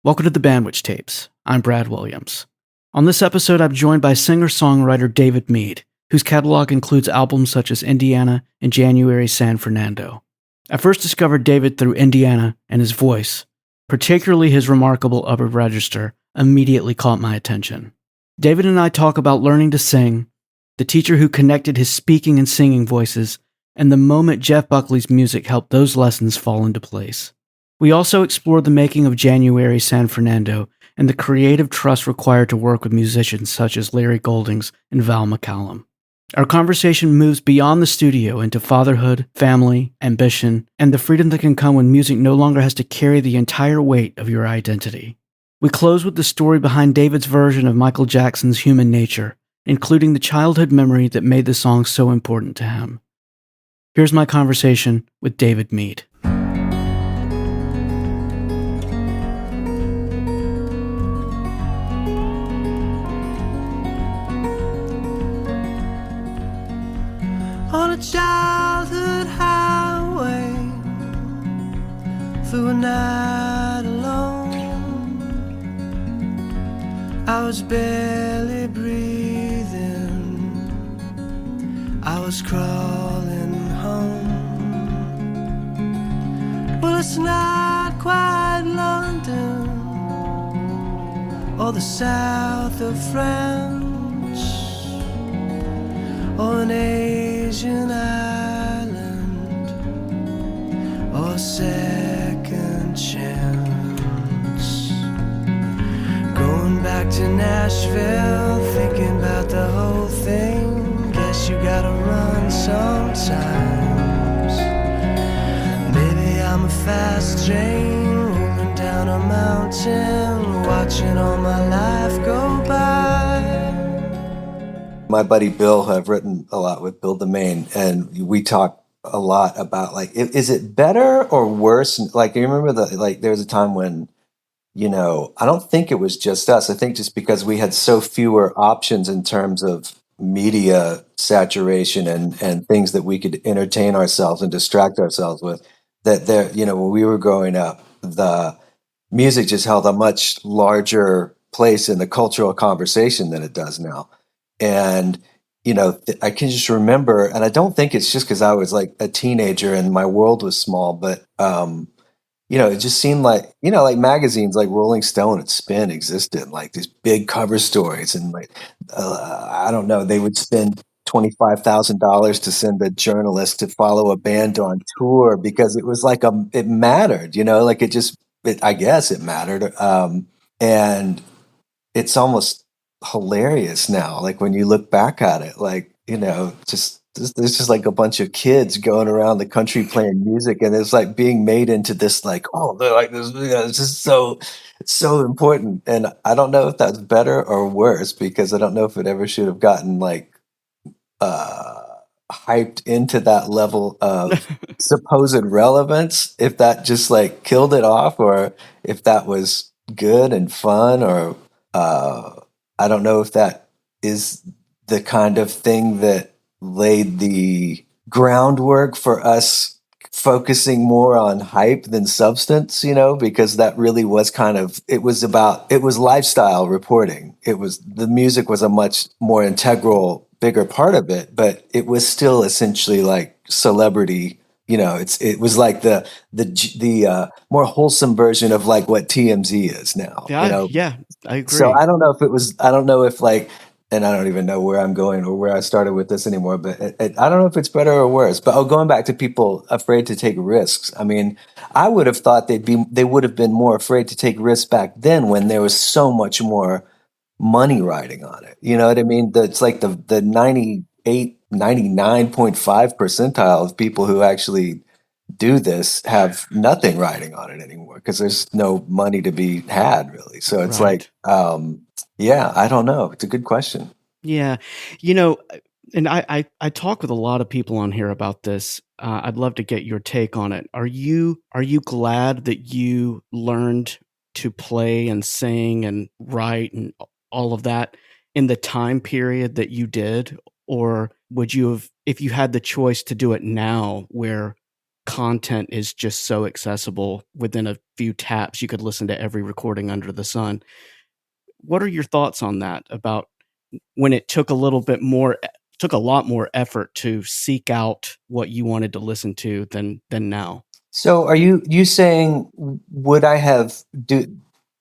Welcome to the Bandwich Tapes. I'm Brad Williams. On this episode, I'm joined by singer-songwriter David Mead, whose catalog includes albums such as Indiana and January San Fernando. I first discovered David through Indiana, and his voice, particularly his remarkable upper register, immediately caught my attention. David and I talk about learning to sing, the teacher who connected his speaking and singing voices, and the moment Jeff Buckley's music helped those lessons fall into place. We also explore the making of January San Fernando and the creative trust required to work with musicians such as Larry Goldings and Val McCallum. Our conversation moves beyond the studio into fatherhood, family, ambition, and the freedom that can come when music no longer has to carry the entire weight of your identity. We close with the story behind David's version of Michael Jackson's Human Nature, including the childhood memory that made the song so important to him. Here's my conversation with David Mead. On a childhood highway, through a night alone, I was barely breathing, I was crawling home. Well, it's not quite London or the south of France or an Asian island or second chance. Going back to Nashville, thinking about the whole thing. Guess you gotta run sometimes. Maybe I'm a fast train rolling down a mountain, watching all my life go by. My buddy Bill, I've written a lot with Bill DeMaine, and we talk a lot about, like, is it better or worse? Like, you remember there was a time when, I don't think it was just us. I think just because we had so fewer options in terms of media saturation and things that we could entertain ourselves and distract ourselves with, that when we were growing up, the music just held a much larger place in the cultural conversation than it does now. And, I can just remember, and I don't think it's just because I was like a teenager and my world was small, but, it just seemed like, like magazines like Rolling Stone and Spin existed, like these big cover stories. And like, I don't know, they would spend $25,000 to send a journalist to follow a band on tour because it was like it mattered, like I guess it mattered. And it's almost hilarious now, like when you look back at it, like there's just like a bunch of kids going around the country playing music, and it's like being made into this, like, oh, they're like this, it's just it's so important. And I don't know if that's better or worse, because I don't know if it ever should have gotten like hyped into that level of supposed relevance, if that just like killed it off, or if that was good and fun, or I don't know if that is the kind of thing that laid the groundwork for us focusing more on hype than substance, because that really was it was lifestyle reporting. The music was a much more integral, bigger part of it, but it was still essentially like celebrity. It was like the more wholesome version of like what TMZ is now. Yeah, I agree. So I don't know if like, and I don't even know where I'm going or where I started with this anymore, but I don't know if it's better or worse. But going back to people afraid to take risks. I mean, I would have thought they would have been more afraid to take risks back then, when there was so much more money riding on it. You know what I mean? It's like the 99.5 percentile of people who actually do this have nothing riding on it anymore, because there's no money to be had, really. So it's Right. like, yeah, I don't know. It's a good question. Yeah. And I talk with a lot of people on here about this. I'd love to get your take on it. Are you glad that you learned to play and sing and write and all of that in the time period that you did? Or would you have, if you had the choice to do it now, where content is just so accessible within a few taps. You could listen to every recording under the sun. What are your thoughts on that about when it took a lot more effort to seek out what you wanted to listen to than now? So are you saying would I have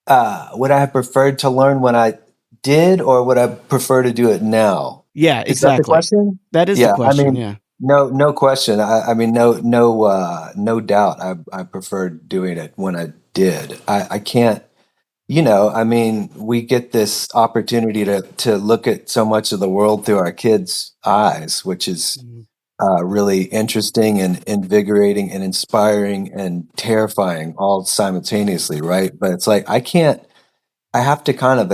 preferred to learn when I did, or would I prefer to do it now? Yeah, Is that the exactly. question? That is the Yeah, I question. mean, Yeah. no question. I mean, no doubt. I preferred doing it when I did. I can't. I mean, we get this opportunity to look at so much of the world through our kids' eyes, which is Mhm. really interesting and invigorating and inspiring and terrifying all simultaneously, right? But it's like I have to kind of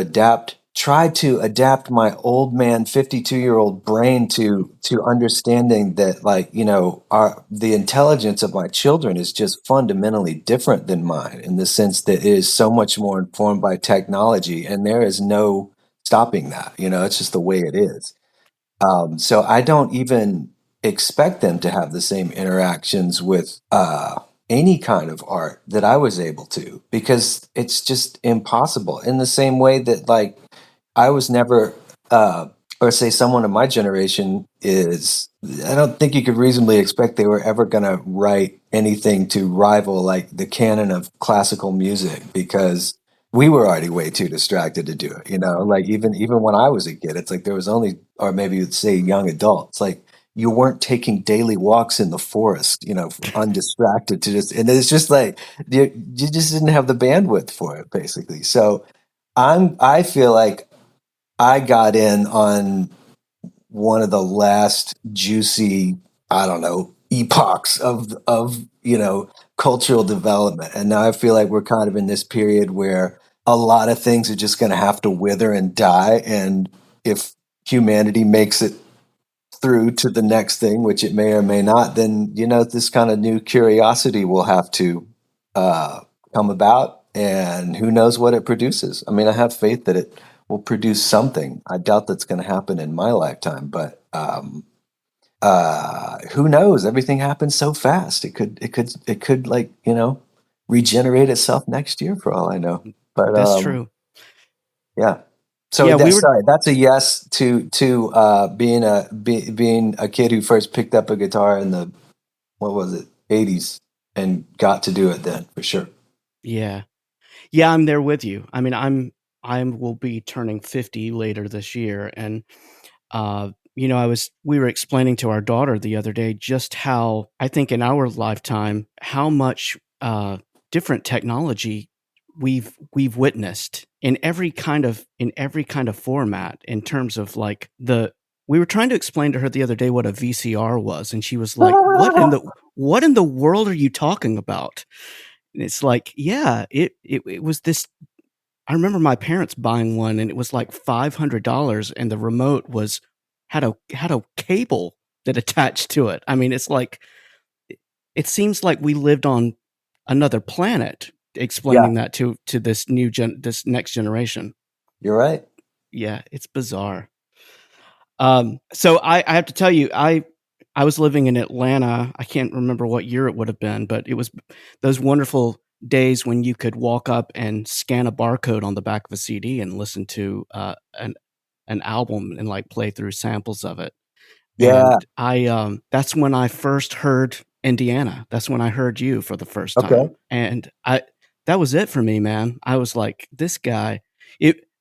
try to adapt my old man, 52-year-old brain to understanding that, like, the intelligence of my children is just fundamentally different than mine, in the sense that it is so much more informed by technology, and there is no stopping that. It's just the way it is. So I don't even expect them to have the same interactions with any kind of art that I was able to, because it's just impossible. In the same way that, like, I was never, or say someone of my generation is, I don't think you could reasonably expect they were ever going to write anything to rival like the canon of classical music, because we were already way too distracted to do it. Like, even when I was a kid, it's like there was only, or maybe you'd say young adults, like you weren't taking daily walks in the forest, undistracted to just, and it's just like you just didn't have the bandwidth for it, basically. So I feel like I got in on one of the last juicy, I don't know, epochs of cultural development. And now I feel like we're kind of in this period where a lot of things are just going to have to wither and die. And if humanity makes it through to the next thing, which it may or may not, then this kind of new curiosity will have to come about, and who knows what it produces. I mean, I have faith that it will produce something. I doubt that's going to happen in my lifetime, but who knows? Everything happens so fast. It could like regenerate itself next year, for all I know. But That's true. yeah. So Yeah, sorry, that's a yes to being a kid who first picked up a guitar in the, what was it, 80s, and got to do it then, for sure. Yeah. Yeah, I'm there with you. I mean, I will be turning 50 later this year, and we were explaining to our daughter the other day just how I think in our lifetime how much different technology we've witnessed in every kind of format, in terms of like we were trying to explain to her the other day what a VCR was, and she was like, what in the world are you talking about? And it's like, yeah, it was this. I remember my parents buying one, and it was like $500, and the remote had a cable that attached to it. I mean, it's like, it seems like we lived on another planet, explaining that to this this next generation. You're right. Yeah, it's bizarre. So I have to tell you, I was living in Atlanta. I can't remember what year it would have been, but it was those wonderful days when you could walk up and scan a barcode on the back of a CD and listen to an album and like play through samples of it. Yeah. And I that's when I first heard Indiana. That's when I heard you for the first Okay. time. And that was it for me, man. I was like, this guy.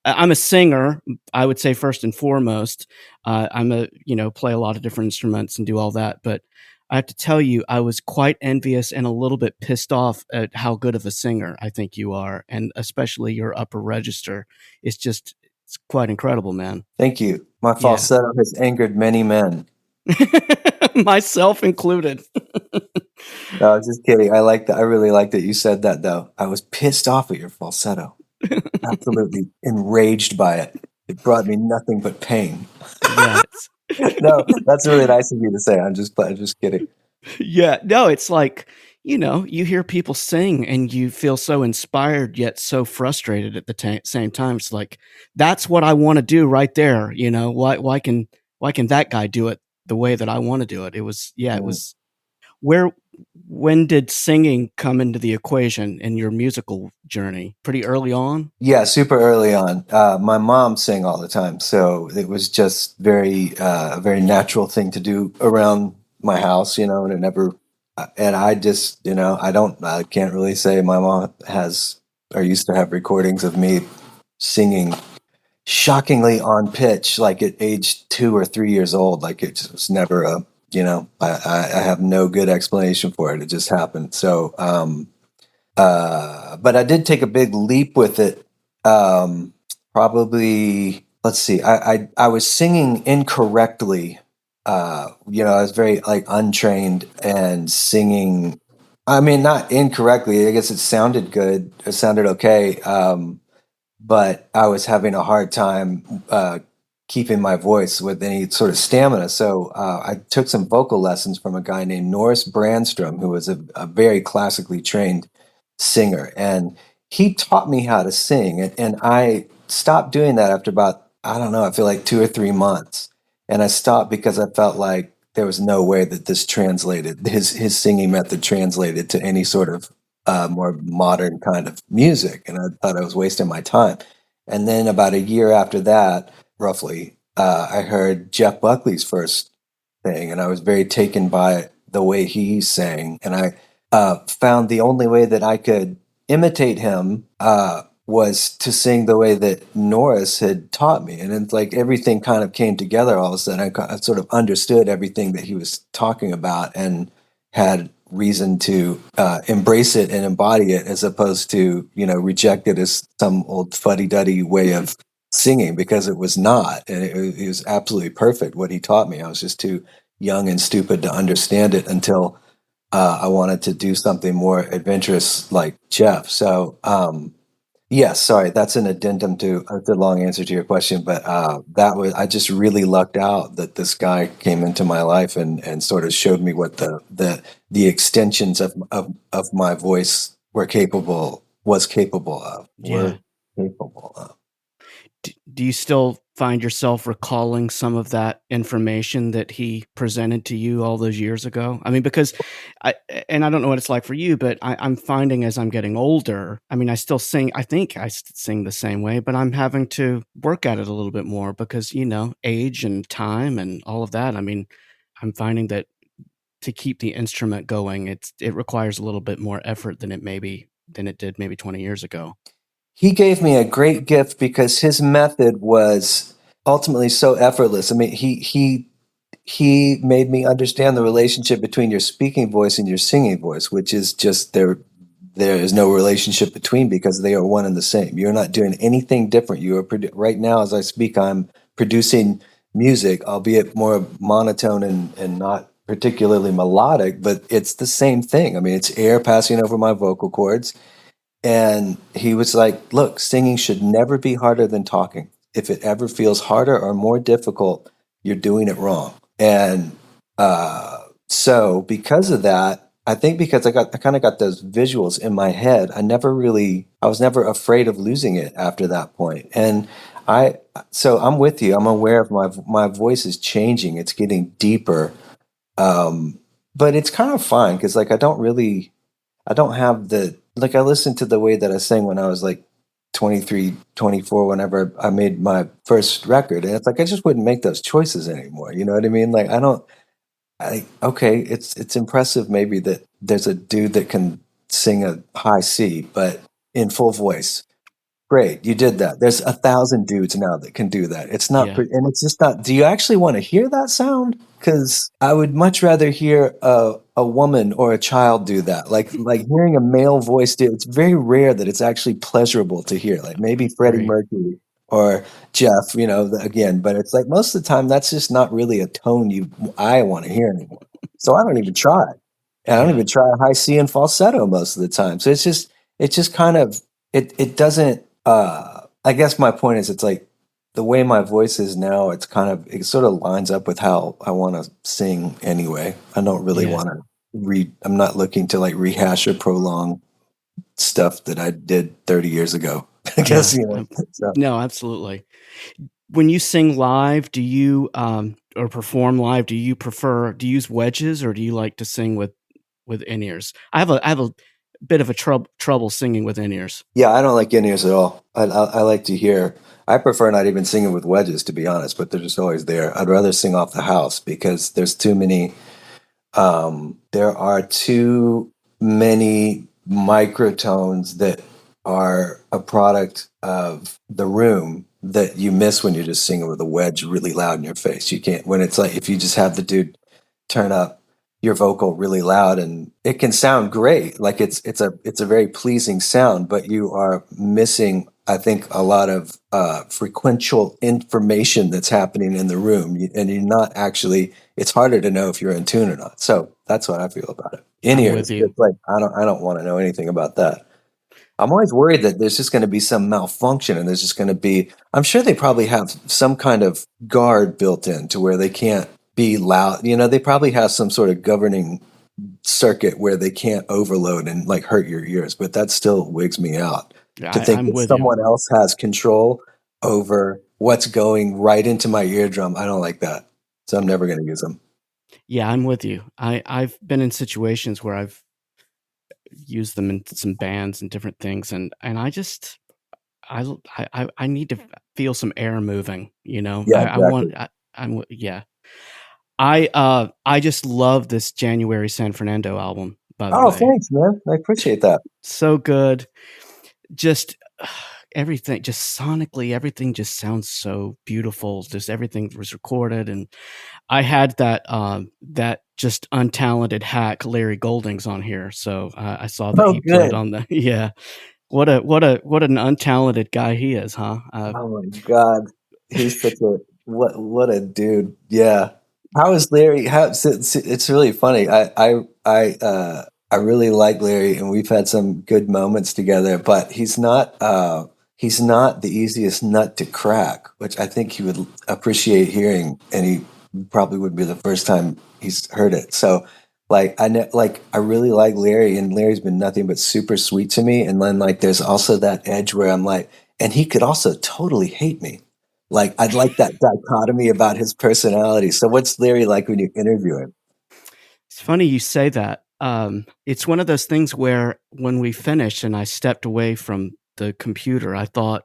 I'm a singer, I would say, first and foremost. Play a lot of different instruments and do all that. But I have to tell you, I was quite envious and a little bit pissed off at how good of a singer I think you are. And especially your upper register. It's quite incredible, man. Thank you. My falsetto has angered many men. Myself included. No, I was just kidding. I like that. I really like that you said that, though. I was pissed off at your falsetto. Absolutely enraged by it. It brought me nothing but pain. Yeah. No, that's really nice of you to say. I'm just kidding. Yeah. No, it's like, you hear people sing and you feel so inspired yet so frustrated at the same time. It's like, that's what I want to do right there. Why can that guy do it the way that I want to do it? It was When did singing come into the equation in your musical journey? Pretty early on? Yeah, super early on. My mom sang all the time, so it was just a very natural thing to do around my house, and it never, and I just, I can't really say my mom has or used to have recordings of me singing shockingly on pitch, like at age 2 or 3 years old. Like it just was never I have no good explanation for it. It just happened. So, but I did take a big leap with it. Probably, let's see, I was singing incorrectly. I was very like untrained and singing. I mean, not incorrectly. I guess it sounded good. It sounded okay. But I was having a hard time keeping my voice with any sort of stamina. So I took some vocal lessons from a guy named Norris Brandstrom, who was a very classically trained singer. And he taught me how to sing. And I stopped doing that after about, I don't know, I feel like 2 or 3 months. And I stopped because I felt like there was no way that this translated, his singing method translated to any sort of more modern kind of music. And I thought I was wasting my time. And then about a year after that, roughly, I heard Jeff Buckley's first thing, and I was very taken by the way he sang. And I found the only way that I could imitate him was to sing the way that Norris had taught me. And it's like everything kind of came together all of a sudden. I sort of understood everything that he was talking about and had reason to embrace it and embody it, as opposed to, reject it as some old fuddy-duddy way of singing, because it was not. And it was absolutely perfect what he taught me. I was just too young and stupid to understand it until I wanted to do something more adventurous like Jeff. So, yes, sorry, that's an addendum to the long answer to your question, but I just really lucked out that this guy came into my life and sort of showed me what the extensions of my voice was capable of. Yeah. Were capable of. Do you still find yourself recalling some of that information that he presented to you all those years ago? I mean, because I don't know what it's like for you, but I'm finding as I'm getting older, I mean, I still sing. I think I sing the same way, but I'm having to work at it a little bit more because, age and time and all of that. I mean, I'm finding that to keep the instrument going, it requires a little bit more effort than it did maybe 20 years ago. He gave me a great gift because his method was ultimately so effortless. I mean, he made me understand the relationship between your speaking voice and your singing voice, which is just there is no relationship between, because they are one and the same. You're not doing anything different. You are right now, as I speak, I'm producing music, albeit more monotone and not particularly melodic, but it's the same thing. I mean, it's air passing over my vocal cords. And he was like, look, singing should never be harder than talking. If it ever feels harder or more difficult, you're doing it wrong. And so because of that, I think because I kind of got those visuals in my head, I was never afraid of losing it after that point. And so I'm with you. I'm aware of my voice is changing. It's getting deeper. But it's kind of fine because like I don't have I listened to the way that I sang when I was like 23, 24, whenever I made my first record. And it's like, I just wouldn't make those choices anymore. You know what I mean? Like, okay, it's impressive maybe that there's a dude that can sing a high C, but in full voice. Great, you did that. There's 1,000 dudes now that can do that. It's not, Yeah. and it's just not. Do you actually want to hear that sound? Because I would much rather hear a woman or a child do that. Like hearing a male voice do. It's very rare that it's actually pleasurable to hear. Like maybe Freddie Right. Mercury or Jeff, again. But it's like most of the time that's just not really a tone I want to hear anymore. So I don't even try. And I don't even try a high C and falsetto most of the time. So it's just kind of it doesn't. I guess my point is, it's like the way my voice is now, it sort of lines up with how I want to sing anyway. I don't really want to I'm not looking to like rehash or prolong stuff that I did 30 years ago. I guess, so. No, absolutely. When you sing live, do you or perform live, do you prefer, do you use wedges or do you like to sing with with in-ears. I have a bit of a trouble singing with in-ears. Yeah, I don't like in-ears at all. I like to hear. I prefer not even singing with wedges, to be honest, but they're just always there. I'd rather sing off the house because there's too many. There are too many microtones that are a product of the room that you miss when you're just singing with a wedge really loud in your face. You can't, when it's like, if you just have the dude turn up your vocal really loud, and it can sound great. Like it's a very pleasing sound, but you are missing, I think, a lot of frequential information that's happening in the room, and you're not actually. It's harder to know if you're in tune or not. So that's what I feel about it. In here, it's like I don't want to know anything about that. I'm always worried that there's just going to be some malfunction, and there's just going to be. I'm sure they probably have some kind of guard built in to where they can't be loud. You know, they probably have some sort of governing circuit where they can't overload and like hurt your ears. But that still wigs me out to think that someone else has control over what's going right into my eardrum. I don't like that. So I'm never going to use them. Yeah, I'm with you. I've been in situations where I've used them in some bands and different things, and I just I need to feel some air moving. You know, yeah, exactly. I just love this January San Fernando album. By the way, thanks, man. I appreciate that. So good. Just everything, just sonically, everything just sounds so beautiful. Just everything was recorded, and I had that just untalented hack Larry Goldings on here, so I saw that he played on the What an untalented guy he is, huh? Oh my God, he's such a what a dude. Yeah. How is Larry? It's really funny. I really like Larry, and we've had some good moments together. But he's not the easiest nut to crack, which I think he would appreciate hearing, and he probably would be the first time he's heard it. So, I really like Larry, and Larry's been nothing but super sweet to me. And then there's also that edge where I'm like, and he could also totally hate me. I'd like that dichotomy about his personality. So what's Larry like when you interview him? It's funny you say that. It's one of those things where when we finished and I stepped away from the computer, I thought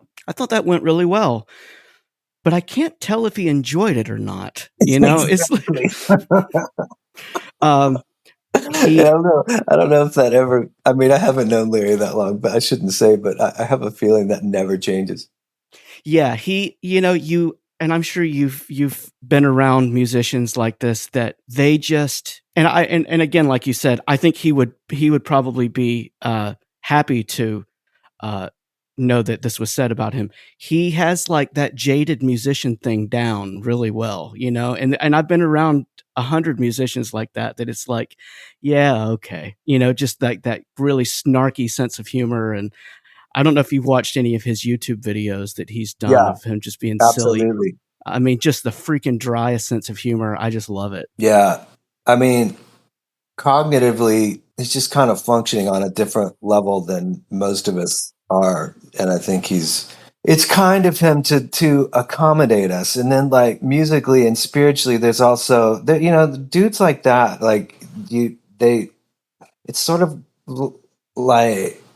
that went really well, but I can't tell if he enjoyed it or not. You know, exactly. I don't know if that ever. I mean, I haven't known Larry that long, but I shouldn't say. But I have a feeling that never changes. Yeah, and I'm sure you've been around musicians like this that they just and again, like you said, I think he would probably be happy to know that this was said about him. He has that jaded musician thing down really well, you know, and I've been around 100 musicians like that it's like, yeah, okay, you know, just that really snarky sense of humor. And I don't know if you've watched any of his YouTube videos that he's done of him just being silly. I mean, just the freaking driest sense of humor. I just love it. Yeah. I mean, cognitively, he's just kind of functioning on a different level than most of us are. And I think it's kind of him to accommodate us. And then musically and spiritually, there's also, dudes like that, it's sort of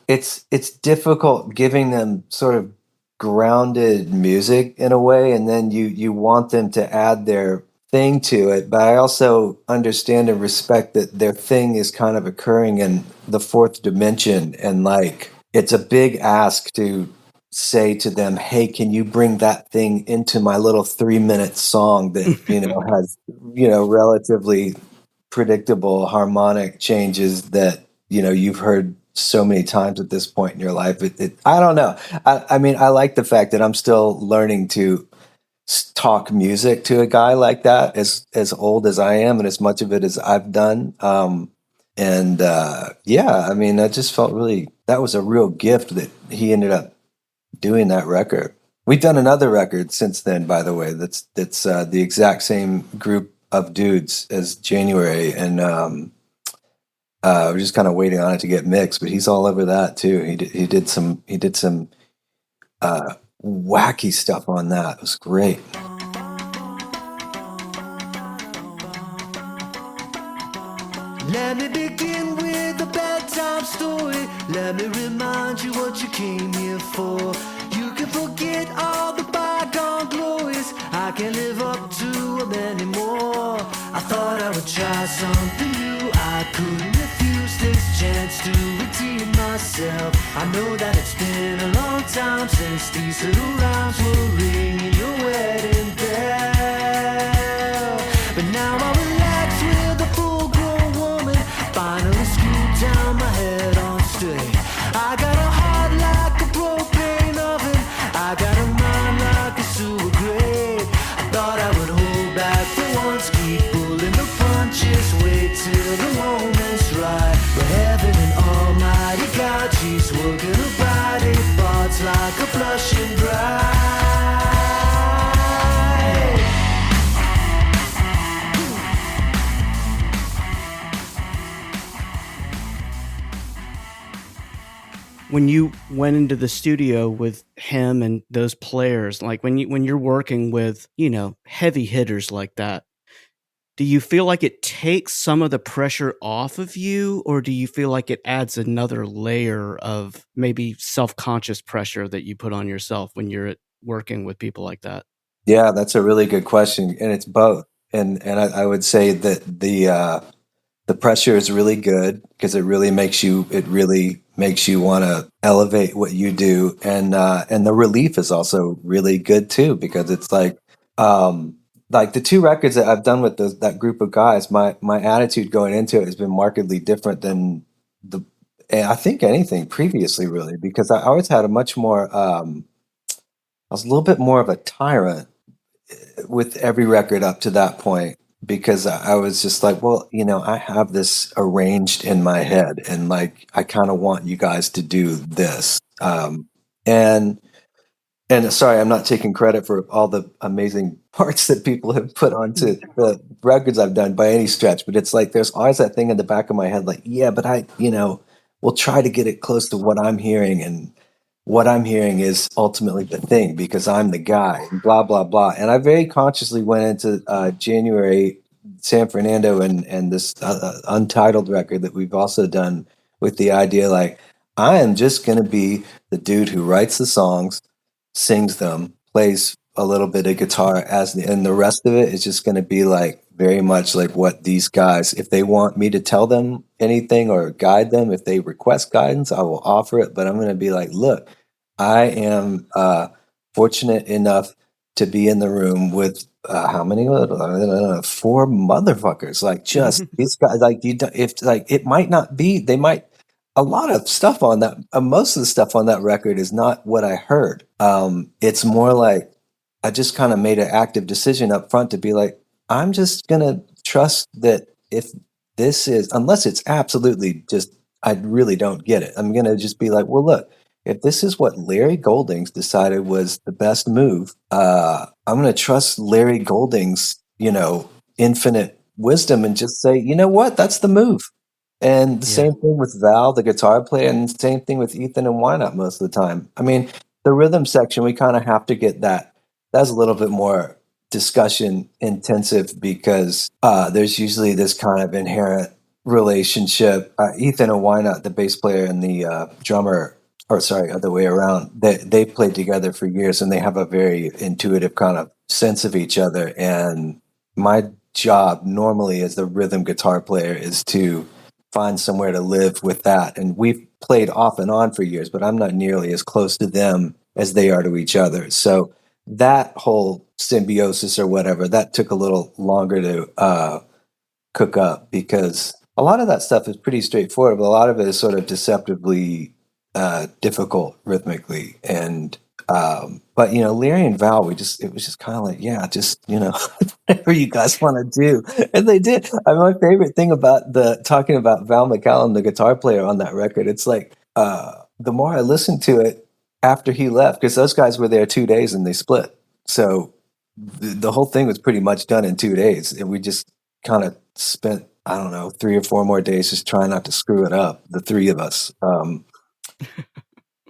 it's difficult giving them sort of grounded music in a way, and then you want them to add their thing to it. But I also understand and respect that their thing is kind of occurring in the fourth dimension, and it's a big ask to say to them, hey, can you bring that thing into my little 3-minute song that has relatively predictable harmonic changes that you've heard so many times at this point in your life. I don't know. I mean, I like the fact that I'm still learning to talk music to a guy like that, as old as I am and as much of it as I've done. I mean, I just felt that was a real gift that he ended up doing that record. We've done another record since then, by the way, that's the exact same group of dudes as January, and we're just kind of waiting on it to get mixed, but he's all over that too. He did some wacky stuff on that. It was great. Let me begin with story. Let me remind you what you came here for. You can forget all the bygone glories. I can't live up to them anymore. I thought I would try something new. I couldn't refuse this chance to redeem myself. I know that it's been a long time since these little rhymes were ringing your wedding bell. But now I relax with a full-grown woman. Finally screwed down my head on straight. I got a heart like a propane oven. I got a mind like a sewer grate. I thought I would hold back for once, keep pulling the punches, wait till the moment's right. But heaven and almighty God, she's working her body parts like a blushing bride. When you went into the studio with him and those players, like when you're working with, heavy hitters like that, do you feel like it takes some of the pressure off of you, or do you feel like it adds another layer of maybe self-conscious pressure that you put on yourself when you're working with people like that? Yeah, that's a really good question, and it's both. And I would say that the pressure is really good because it really makes you want to elevate what you do, and the relief is also really good too, because it's like the two records that I've done with that group of guys, my attitude going into it has been markedly different than I think anything previously, really, because I always had a much more I was a little bit more of a tyrant with every record up to that point, because I was just like, well, I have this arranged in my head, and like I kind of want you guys to do this. And sorry, I'm not taking credit for all the amazing parts that people have put onto the records I've done by any stretch, but it's like there's always that thing in the back of my head, like, yeah, but we'll try to get it close to what I'm hearing, and what I'm hearing is ultimately the thing because I'm the guy, and blah, blah, blah. And I very consciously went into January San Fernando and this untitled record that we've also done with the idea, like, I am just going to be the dude who writes the songs, sings them, plays a little bit of guitar and the rest of it is just going to be like very much like what these guys, if they want me to tell them anything or guide them, if they request guidance, I will offer it. But I'm going to be like, look, I am fortunate enough to be in the room with how many? I don't know, 4 motherfuckers. Like, just these guys. Like, if like it might not be, they might. A lot of stuff on that. Most of the stuff on that record is not what I heard. It's more like I just kind of made an active decision up front to be like, I'm just gonna trust that if this is, unless it's absolutely just, I really don't get it. I'm gonna just be like, well, look, if this is what Larry Goldings decided was the best move, I'm gonna trust Larry Goldings, infinite wisdom, and just say, you know what, that's the move. And the same thing with Val, the guitar player, and the same thing with Ethan and Wynot most of the time. I mean, the rhythm section, we kind of have to get that. That's a little bit more discussion intensive because there's usually this kind of inherent relationship. Ethan and Wynot, the bass player and the drummer, or sorry, other way around, they played together for years, and they have a very intuitive kind of sense of each other. And my job normally as the rhythm guitar player is to find somewhere to live with that. And we've played off and on for years, but I'm not nearly as close to them as they are to each other. So that whole symbiosis or whatever, that took a little longer to cook up, because a lot of that stuff is pretty straightforward, but a lot of it is sort of deceptively difficult rhythmically. And but Larry and Val, it was just kind of like, yeah, just whatever you guys want to do, and they did. My favorite thing about talking about Val McCallum, the guitar player on that record, it's like the more I listened to it after he left, because those guys were there 2 days and they split, so the whole thing was pretty much done in 2 days, and we just kind of spent, I don't know, 3 or 4 more days just trying not to screw it up, the 3 of us.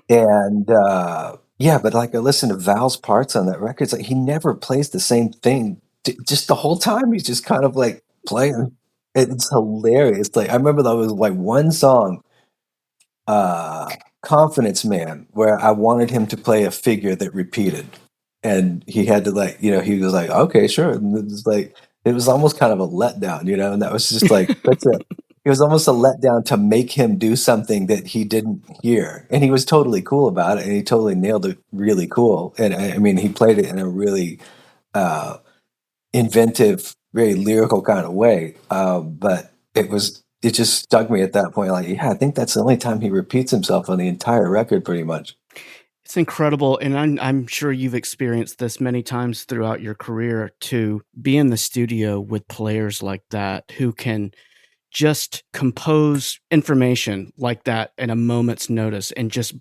And yeah, but like I listened to Val's parts on that record, it's like he never plays the same thing just the whole time. He's just kind of like playing. It's hilarious. Like, I remember there was like one song Confidence Man, where I wanted him to play a figure that repeated, and he had to like, he was like, okay, sure. And it was like, it was almost kind of a letdown, and that was just like it was almost a letdown to make him do something that he didn't hear, and he was totally cool about it, and he totally nailed it, really cool. And I mean, he played it in a really uh, inventive, very lyrical kind of way. But it just stuck me at that point. Like, yeah, I think that's the only time he repeats himself on the entire record, pretty much. It's incredible, and I'm sure you've experienced this many times throughout your career, to be in the studio with players like that who can just compose information like that at a moment's notice, and just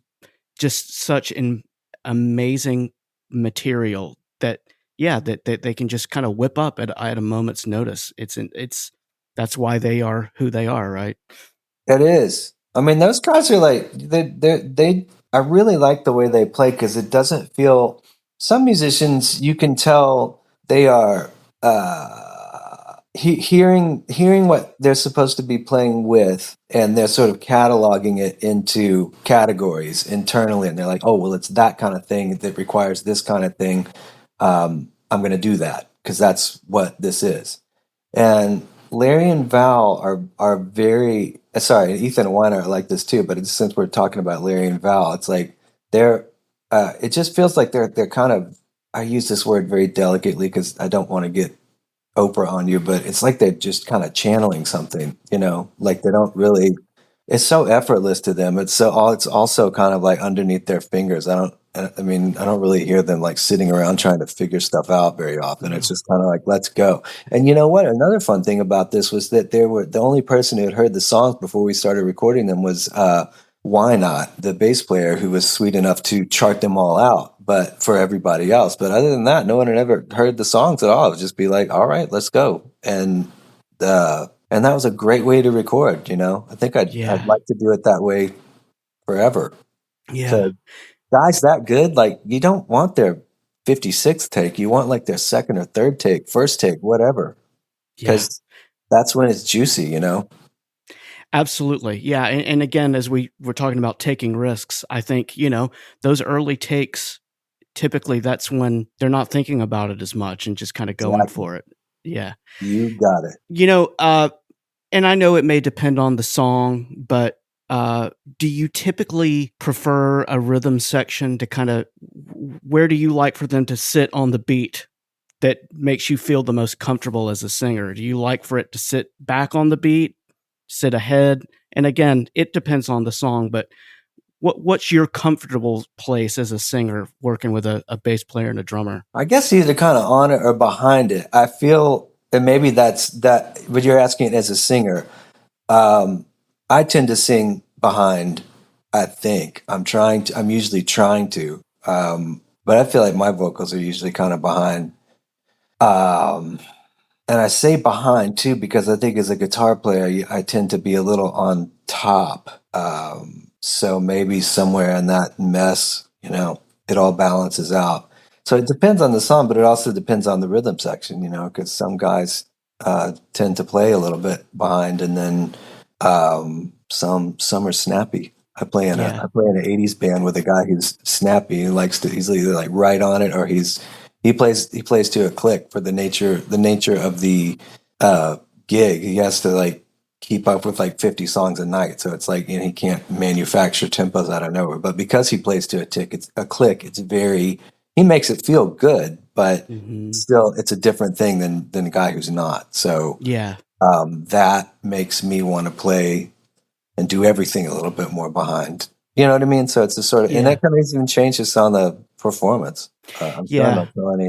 such an amazing material that that they can just kind of whip up at a moment's notice. It's that's why they are who they are, right? It is. I mean, those guys are like they. I really like the way they play because it doesn't feel. Some musicians, you can tell they are hearing what they're supposed to be playing with, and they're sort of cataloging it into categories internally, and they're like, oh, well, it's that kind of thing that requires this kind of thing. I'm going to do that because that's what this is. And Larry and Val are very sorry. Ethan and Weiner are like this too, but since we're talking about Larry and Val, it's like they're. It just feels like they're kind of. I use this word very delicately because I don't want to get Oprah on you, but it's like they're just kind of channeling something. Like they don't really. It's so effortless to them. It's also kind of like underneath their fingers. I mean, I don't really hear them like sitting around trying to figure stuff out very often. It's just kind of like, let's go. And you know what? Another fun thing about this was that the only person who had heard the songs before we started recording them was Why Not, the bass player, who was sweet enough to chart them all out, but for everybody else. But other than that, no one had ever heard the songs at all. It would just be like, all right, let's go. And that was a great way to record. I think I'd like to do it that way forever. Yeah. Guys that good, like, you don't want their 56th take. You want like their second or third take, first take, whatever. Because that's when it's juicy, Absolutely. Yeah. And again, as we were talking about taking risks, I think, those early takes, typically that's when they're not thinking about it as much and just kind of going for it. Yeah. You got it. And I know it may depend on the song, but do you typically prefer a rhythm section to kind of, where do you like for them to sit on the beat that makes you feel the most comfortable as a singer? Do you like for it to sit back on the beat, sit ahead? And again, it depends on the song, but what's your comfortable place as a singer working with a bass player and a drummer? I guess either kind of on it or behind it. I feel, and maybe that's that, but you're asking it as a singer. I tend to sing behind, I think. I'm usually trying to. But I feel like my vocals are usually kind of behind. And I say behind too, because I think as a guitar player, I tend to be a little on top. So maybe somewhere in that mess, it all balances out. So it depends on the song, but it also depends on the rhythm section, because some guys tend to play a little bit behind, and then some are snappy. I play in an '80s band with a guy who's snappy. He's either like right on it, or he plays to a click for the nature of the gig. He has to like keep up with like 50 songs a night, so it's like he can't manufacture tempos out of nowhere. But because he plays to a click, he makes it feel good, but still it's a different thing than a guy who's not. So that makes me want to play and do everything a little bit more behind. You know what I mean? So it's a sort of, and that kind of even changes on the performance. I'm not telling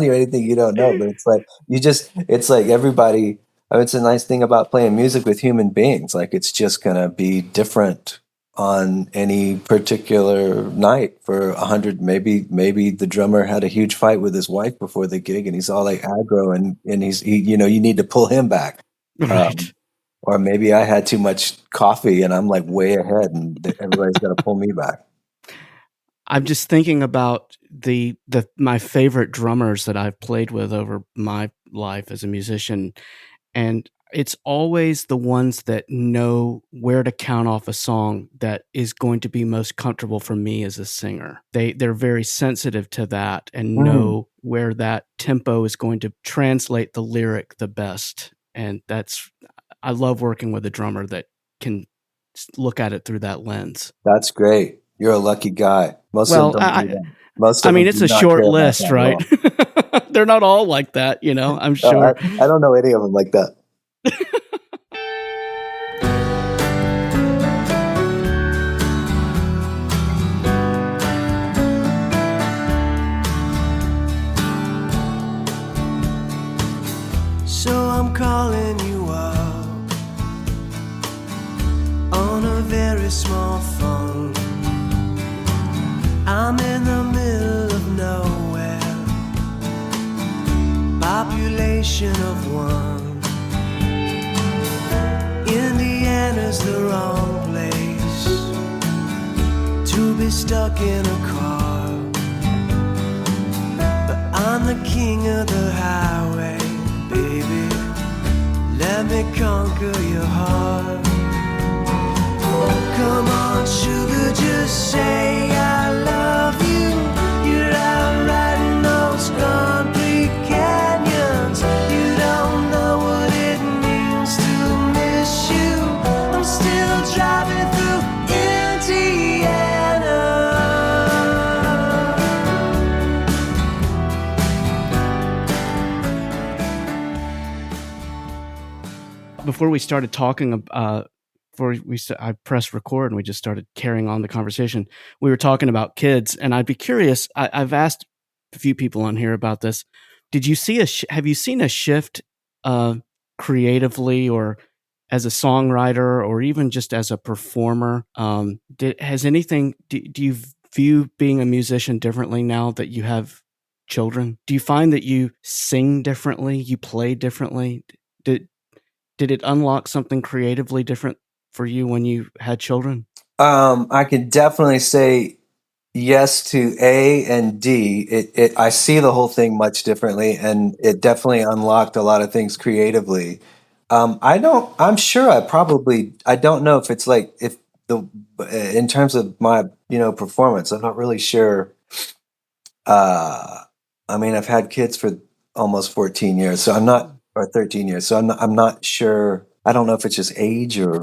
you anything you don't know, but it's like, it's like everybody, it's a nice thing about playing music with human beings. Like, it's just going to be different on any particular night for 100. Maybe the drummer had a huge fight with his wife before the gig, and he's all like aggro, and you need to pull him back. Right. Or maybe I had too much coffee and I'm like way ahead, and everybody's got to pull me back. I'm just thinking about my favorite drummers that I've played with over my life as a musician, and it's always the ones that know where to count off a song that is going to be most comfortable for me as a singer. They're very sensitive to that and know where that tempo is going to translate the lyric the best. And I love working with a drummer that can look at it through that lens. That's great. You're a lucky guy. Most of them don't do that. Most of them it's do a not short care about list, that right? They're not all like that, I'm sure. I don't know any of them like that. So I'm calling you up on a very small phone. I'm in the middle of nowhere, population of one. Indiana's the wrong place to be stuck in a car, but I'm the king of the highway. Baby, let me conquer your heart. Come on, sugar, just say I love you. You're out riding those concrete canyons. You don't know what it means to miss you. I'm still driving through Indiana. Before we started talking, I pressed record and we just started carrying on the conversation. We were talking about kids, and I'd be curious. I've asked a few people on here about this. Did you see have you seen a shift creatively, or as a songwriter, or even just as a performer? Do you view being a musician differently now that you have children? Do you find that you sing differently, you play differently? Did it unlock something creatively different for you when you had children? I can definitely say yes to A and D. I see the whole thing much differently, and it definitely unlocked a lot of things creatively. I'm sure I don't know if it's like, in terms of my, performance, I'm not really sure. I've had kids for almost 14 years, or 13 years. So I'm not sure. I don't know if it's just age or,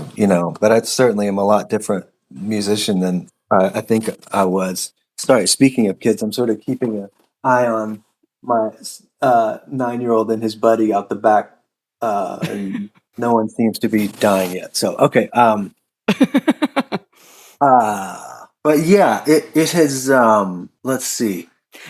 but I certainly am a lot different musician than I think I was. Sorry, speaking of kids, I'm sort of keeping an eye on my 9-year-old and his buddy out the back, and no one seems to be dying yet. So, okay. But yeah, it has, let's see.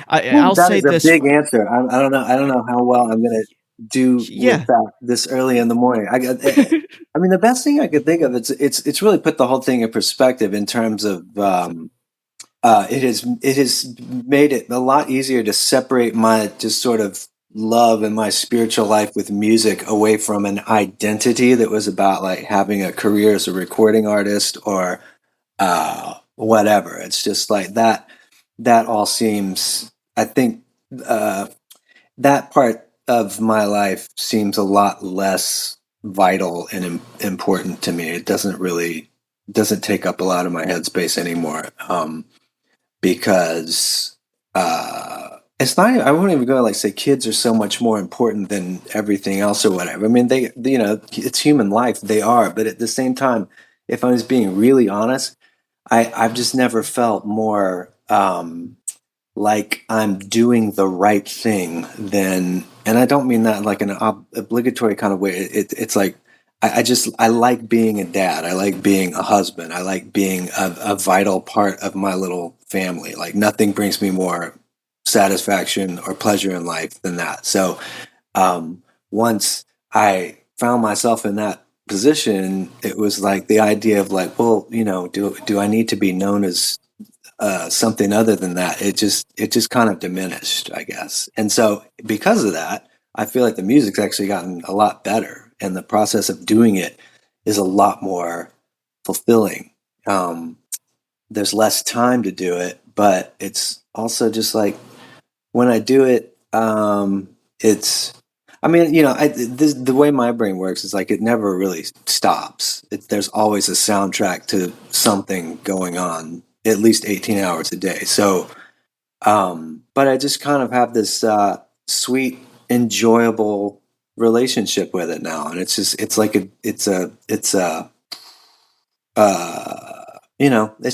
I'll That say is a this. big answer. I don't know. I don't know how well I'm going to do with that this early in the morning. The best thing I could think of, it's really put the whole thing in perspective in terms of it has made it a lot easier to separate my just sort of love and my spiritual life with music away from an identity that was about like having a career as a recording artist or whatever. It's just like that all seems, I think, that part of my life seems a lot less vital and important to me. It doesn't take up a lot of my headspace anymore, because it's not. I won't even go like say kids are so much more important than everything else or whatever. I mean, it's human life. They are, but at the same time, if I was being really honest, I've just never felt more like I'm doing the right thing than, and I don't mean that like an obligatory kind of way. It's like I like being a dad. I like being a husband. I like being a vital part of my little family. Like nothing brings me more satisfaction or pleasure in life than that. So once I found myself in that position, it was like the idea of like, well, do I need to be known as something other than that? It just kind of diminished, I guess. And so because of that, I feel like the music's actually gotten a lot better, and the process of doing it is a lot more fulfilling. There's less time to do it, but it's also just like when I do it, I mean, the way my brain works is like it never really stops. There's always a soundtrack to something going on, at least 18 hours a day. So, but I just kind of have this sweet, enjoyable relationship with it now, and it's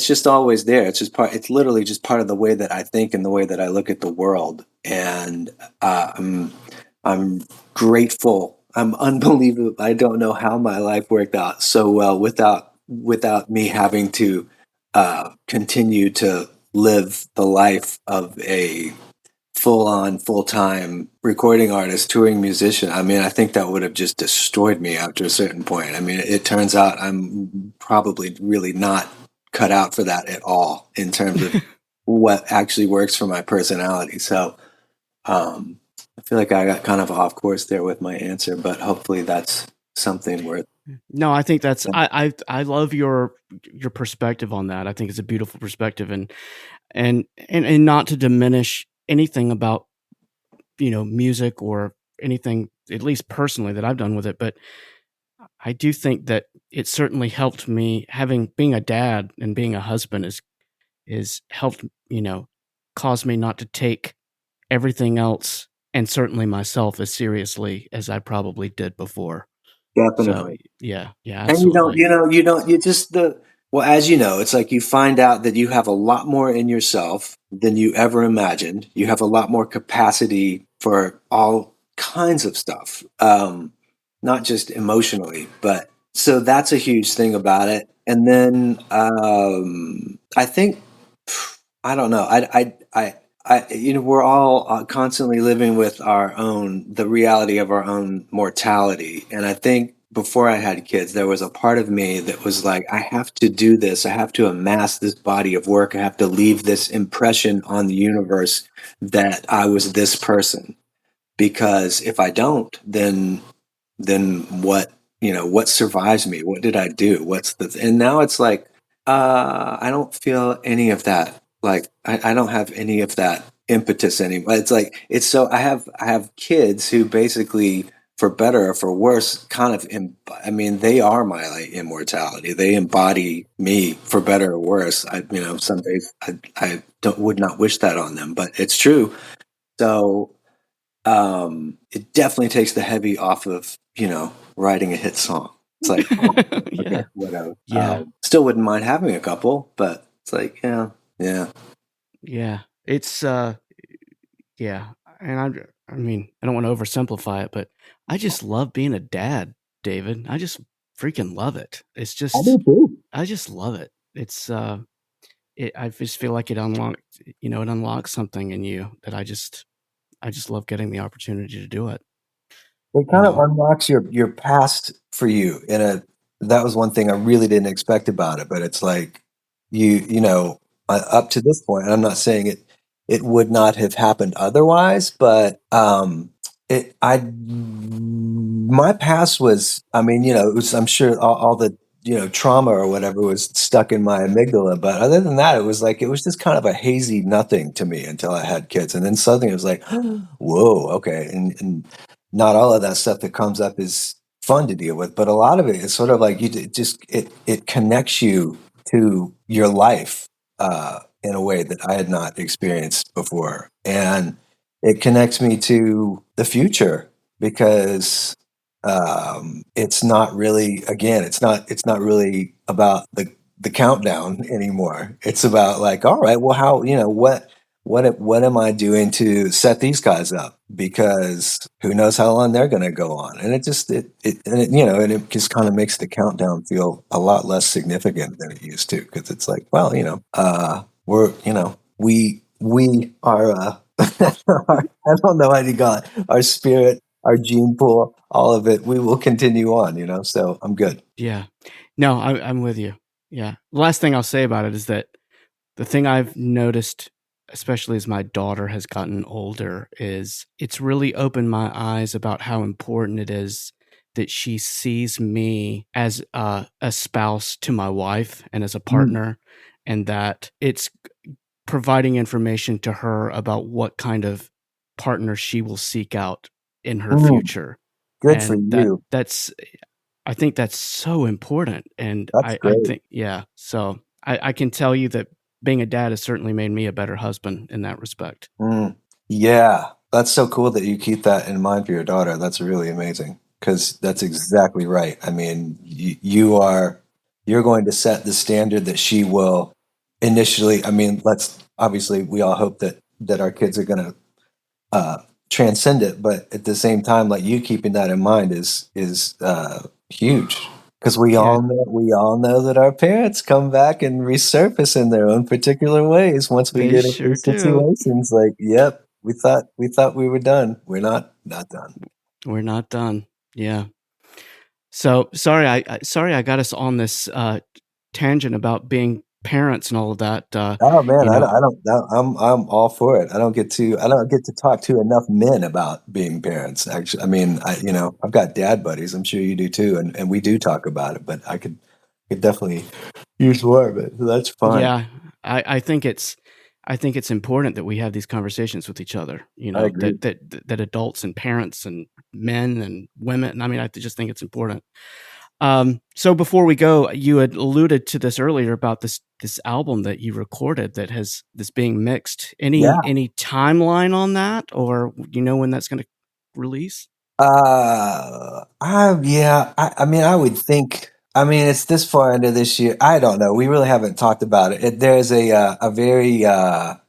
just always there. It's literally just part of the way that I think and the way that I look at the world, and I'm grateful. I'm unbelievable. I don't know how my life worked out so well without me having to continue to live the life of a full-on, full-time recording artist, touring musician. I mean, I think that would have just destroyed me after a certain point. I mean, it turns out I'm probably really not cut out for that at all in terms of what actually works for my personality. So, I feel like I got kind of off course there with my answer, but hopefully that's something worth. No, I think that's I love your perspective on that. I think it's a beautiful perspective, and not to diminish anything about music or anything, at least personally, that I've done with it, but I do think that it certainly helped me. Being a dad and being a husband is helped cause me not to take everything else, and certainly myself, as seriously as I probably did before. Definitely. So, yeah, And you don't, absolutely. well, as you know, it's like you find out that you have a lot more in yourself than you ever imagined. You have a lot more capacity for all kinds of stuff, not just emotionally, but so that's a huge thing about it. And then I think, I don't know, we're all constantly living with the reality of our own mortality. And I think before I had kids, there was a part of me that was like, I have to do this. I have to amass this body of work. I have to leave this impression on the universe that I was this person. Because if I don't, then what survives me? What did I do? And now it's like, I don't feel any of that. Like I don't have any of that impetus anymore. It's like I have kids who basically, for better or for worse, kind of they are my like immortality. They embody me for better or worse. Some days I would not wish that on them, but it's true. So it definitely takes the heavy off of writing a hit song. It's like okay, whatever. Yeah. Still wouldn't mind having a couple, but it's like yeah. It's yeah, and I mean, I don't want to oversimplify it, but I just love being a dad, David. I just freaking love it. It's just I do too. I just love it. It's I just feel like it unlocks something in you that I just love getting the opportunity to do it. It kind of unlocks your past for you that was one thing I really didn't expect about it, but it's like up to this point, and I'm not saying it would not have happened otherwise, but my past was, it was, I'm sure all the trauma or whatever was stuck in my amygdala, but other than that, it was just kind of a hazy nothing to me until I had kids, and then suddenly it was like, whoa, okay, and not all of that stuff that comes up is fun to deal with, but a lot of it is sort of like it connects you to your life in a way that I had not experienced before, and it connects me to the future because it's not really, again, it's not really about the countdown anymore. It's about like, all right, well, how what am I doing to set these guys up? Because who knows how long they're going to go on, and it just kind of makes the countdown feel a lot less significant than it used to, because it's like, well, we are I don't know how you got our spirit, our gene pool, all of it. We will continue on, so I'm good. Yeah. No, I'm with you. Yeah. The last thing I'll say about it is that the thing I've noticed, especially as my daughter has gotten older, is it's really opened my eyes about how important it is that she sees me as a spouse to my wife and as a partner, and that it's providing information to her about what kind of partner she will seek out in her future. Good for And you. I think that's so important. And That's I great. think, yeah. So I can tell you that being a dad has certainly made me a better husband in that respect. Yeah, that's so cool that you keep that in mind for your daughter. That's really amazing because that's exactly right. I mean, you're going to set the standard that she will initially. I mean, obviously we all hope that our kids are going to transcend it, but at the same time, like you keeping that in mind is huge because we all know that our parents come back and resurface in their own particular ways once we They get into sure these do. situations. Like, yep, we thought we were done. We're not done. We're not done. Yeah. So sorry, I got us on this tangent about being parents and all of that. Oh man, You I know, don't. I'm all for it. I don't get to talk to enough men about being parents. Actually, I mean, I've got dad buddies. I'm sure you do too, and we do talk about it. But I could definitely use more of it. So that's fine. yeah, I think it's important that we have these conversations with each other. You I know, agree. that adults and parents and men and women. I mean, I just think it's important. So before we go, you had alluded to this earlier about this album that you recorded that's being mixed. Yeah. Any timeline on that, or when that's going to release? I mean, I would think. I mean, it's this far into this year. I don't know. We really haven't talked about it. There's a very a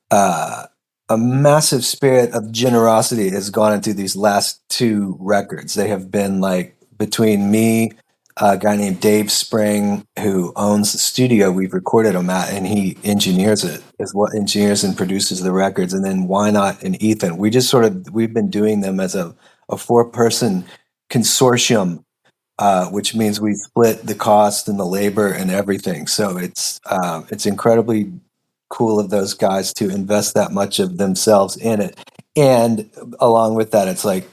massive spirit of generosity has gone into these last two records. They have been like between me, a guy named Dave Spring, who owns the studio we've recorded them at, and he engineers it, is what engineers and produces the records, and then Why Not and Ethan. We've been doing them as a 4-person consortium, which means we split the cost and the labor and everything. So it's incredibly cool of those guys to invest that much of themselves in it. And along with that, it's like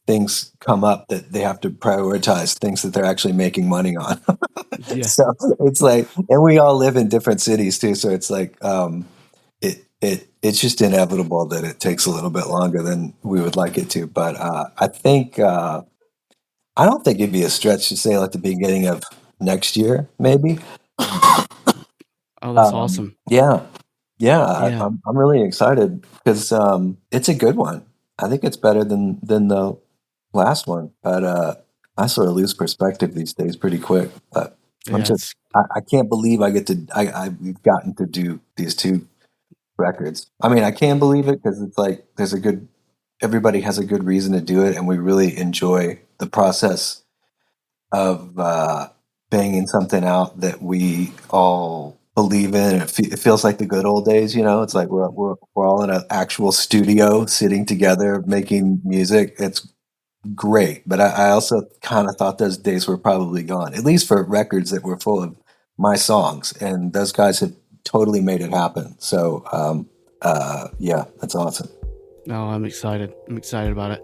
things come up that they have to prioritize things that they're actually making money on. Yeah. So it's like, and we all live in different cities too. So it's like, it's just inevitable that it takes a little bit longer than we would like it to. But I think I don't think it'd be a stretch to say like the beginning of next year, maybe. Oh, that's awesome. Yeah. Yeah. I'm really excited because it's a good one. I think it's better than the last one. But I sort of lose perspective these days pretty quick. But I can't believe we've gotten to do these two records. I mean, I can believe it because it's like everybody has a good reason to do it, and we really enjoy the process of banging something out that we all believe in. It feels like the good old days, It's like we're all in an actual studio, sitting together, making music. It's great, but I also kind of thought those days were probably gone, at least for records that were full of my songs, and those guys have totally made it happen. So yeah, that's awesome. No, I'm excited. I'm excited about it.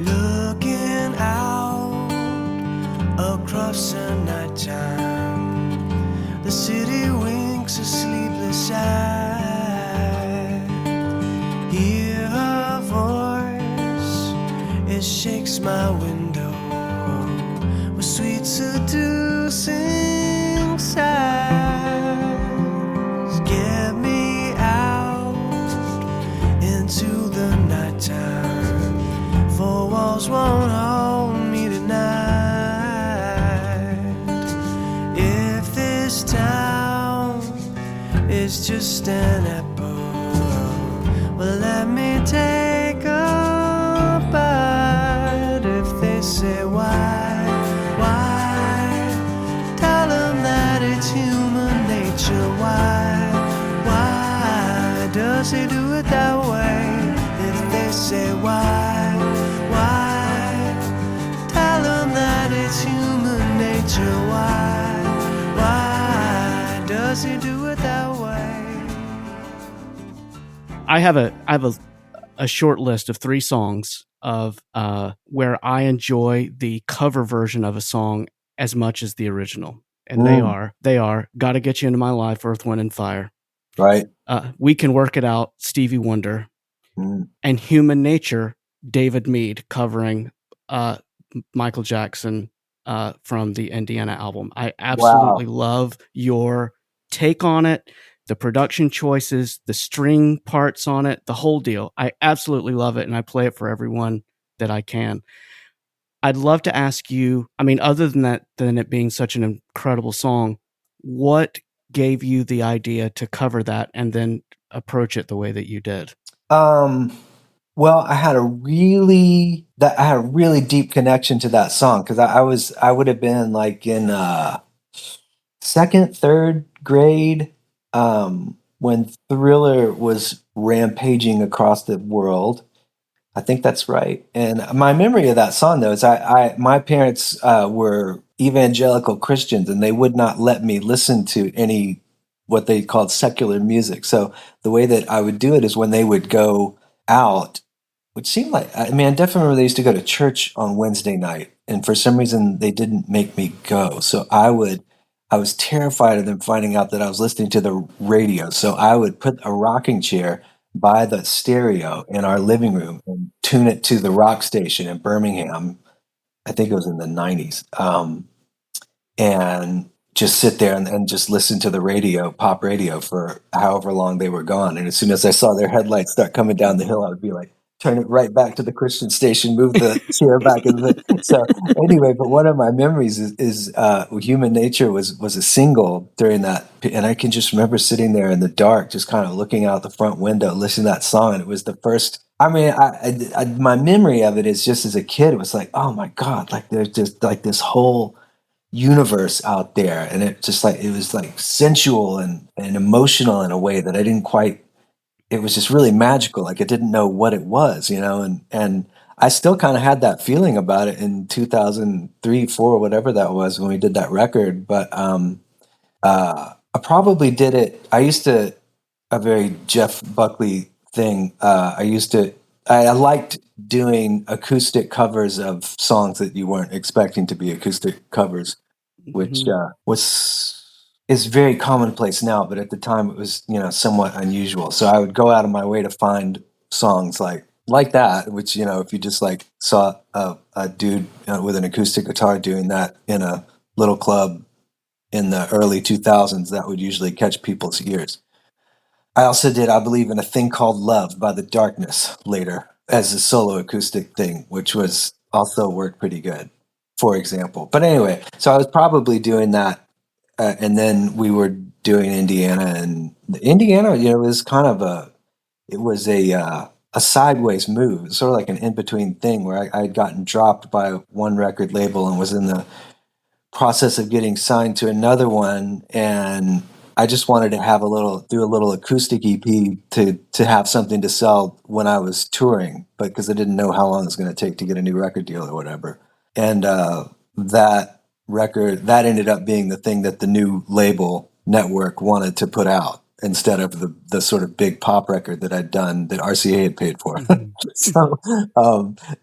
Looking out across the nighttime, the city winks a sleepless eye. Hear her voice, it shakes my window with sweet seducing sighs. Get me out into the nighttime, 4 walls won't hold me tonight. If this town is just an echo, well, let me take a bite. If they say why, tell them that it's human nature. Why does he do it that way? If they say why, tell them that it's human nature. Why does he do it that way? I have a short list of 3 songs of where I enjoy the cover version of a song as much as the original. And they are Gotta Get You Into My Life, Earth, Wind and Fire. Right. We Can Work It Out, Stevie Wonder. And Human Nature, David Mead covering Michael Jackson from the Indiana album. I absolutely love your take on it, the production choices, the string parts on it, the whole deal. I absolutely love it, and I play it for everyone that I can. I'd love to ask you, I mean, other than that, than it being such an incredible song, what gave you the idea to cover that and then approach it the way that you did? Well, I had a really deep connection to that song because I would have been like in second, third grade when Thriller was rampaging across the world. I think that's right. And my memory of that song, though, is my parents were evangelical Christians, and they would not let me listen to any what they called secular music. So the way that I would do it is when they would go out, which seemed like, I mean, I definitely remember they used to go to church on Wednesday night, and for some reason they didn't make me go. So I was terrified of them finding out that I was listening to the radio. So I would put a rocking chair by the stereo in our living room and tune it to the rock station in Birmingham. I think it was in the 90s. And just sit there and just listen to the radio, pop radio, for however long they were gone. And as soon as I saw their headlights start coming down the hill, I would be like, turn it right back to the Christian station, move the chair back. So anyway, but one of my memories is Human Nature was a single during that. And I can just remember sitting there in the dark, just kind of looking out the front window, listening to that song. And it was the first, I mean, my memory of it is just as a kid, it was like, oh my God, like there's just like this whole universe out there. And it just like, it was like sensual and emotional in a way that I didn't quite, it was just really magical. Like I didn't know what it was, you know, and I still kind of had that feeling about it in 2003, 4, whatever that was when we did that record. But I probably did it. I used to, a very Jeff Buckley thing. I liked doing acoustic covers of songs that you weren't expecting to be acoustic covers, which is very commonplace now, but at the time it was, you know, somewhat unusual. So I would go out of my way to find songs like that, which, you know, if you just like saw a dude with an acoustic guitar doing that in a little club in the early 2000s, that would usually catch people's ears. I also did, I believe, in A Thing Called Love by The Darkness later as a solo acoustic thing, which was also worked pretty good, for example. But anyway, so I was probably doing that. And then we were doing Indiana, and Indiana, you know, was kind of a sideways move. It's sort of like an in-between thing where I had gotten dropped by one record label and was in the process of getting signed to another one. And I just wanted to do a little acoustic EP to have something to sell when I was touring, but because I didn't know how long it was going to take to get a new record deal or whatever. And that record, that ended up being the thing that the new label network wanted to put out instead of the sort of big pop record that I'd done that RCA had paid for. So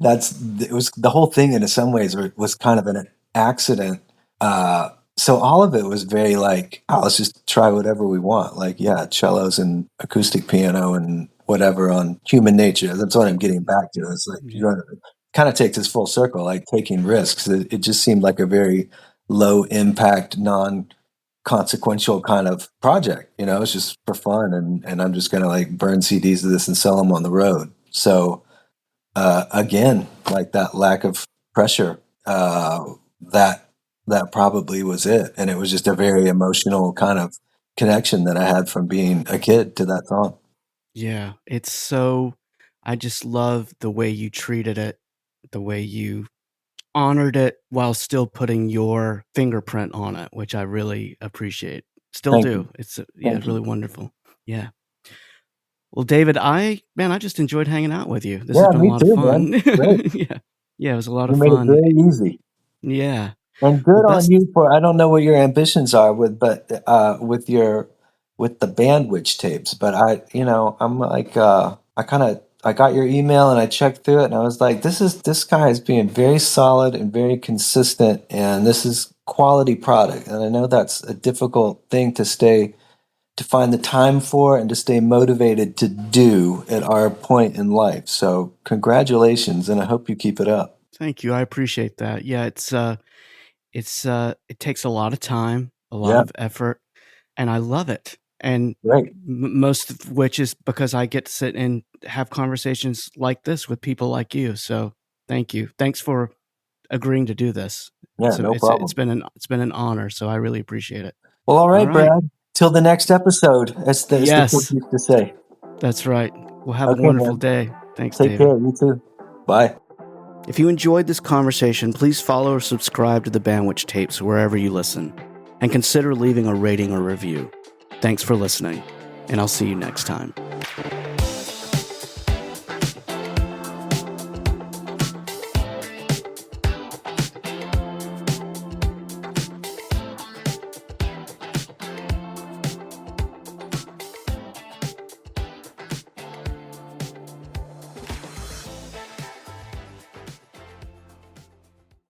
it was the whole thing in some ways was kind of an accident. So all of it was very like, oh, let's just try whatever we want. Like, yeah, cellos and acoustic piano and whatever on Human Nature. That's what I'm getting back to. It's like, you know, kind of takes us full circle, like taking risks. It just seemed like a very low impact, non-consequential kind of project. You know, it's just for fun. And I'm just going to like burn CDs of this and sell them on the road. So again, like that lack of pressure, that probably was it. And it was just a very emotional kind of connection that I had from being a kid to that song. Yeah, I just love the way you treated it, the way you honored it while still putting your fingerprint on it, which I really appreciate. Still Thank do. you. It's really wonderful. Yeah. Well, David, I just enjoyed hanging out with you. This has been a lot of fun. Man. Yeah, it was a lot You of made fun. it very easy. Yeah. And good on you for, I don't know what your ambitions are with your with the Bandwich Tapes, but I'm like, I got your email and I checked through it and I was like, this guy is being very solid and very consistent, and this is quality product. And I know that's a difficult thing to find the time for and to stay motivated to do at our point in life. So congratulations, and I hope you keep it up. Thank you. I appreciate that. Yeah, it takes a lot of time, a lot Yeah, of effort, and I love it. And great. most of which is because I get to sit and have conversations like this with people like you. So thank you. Thanks for agreeing to do this. Yeah, no problem. It's been an honor. So I really appreciate it. Well, all right, All right. Brad. Till the next episode, as the Yes. kids used to say. That's right. Well, have Okay, a wonderful man. day. Thanks, Take David. care. You too. Bye. If you enjoyed this conversation, please follow or subscribe to the Bandwich Tapes wherever you listen, and consider leaving a rating or review. Thanks for listening, and I'll see you next time.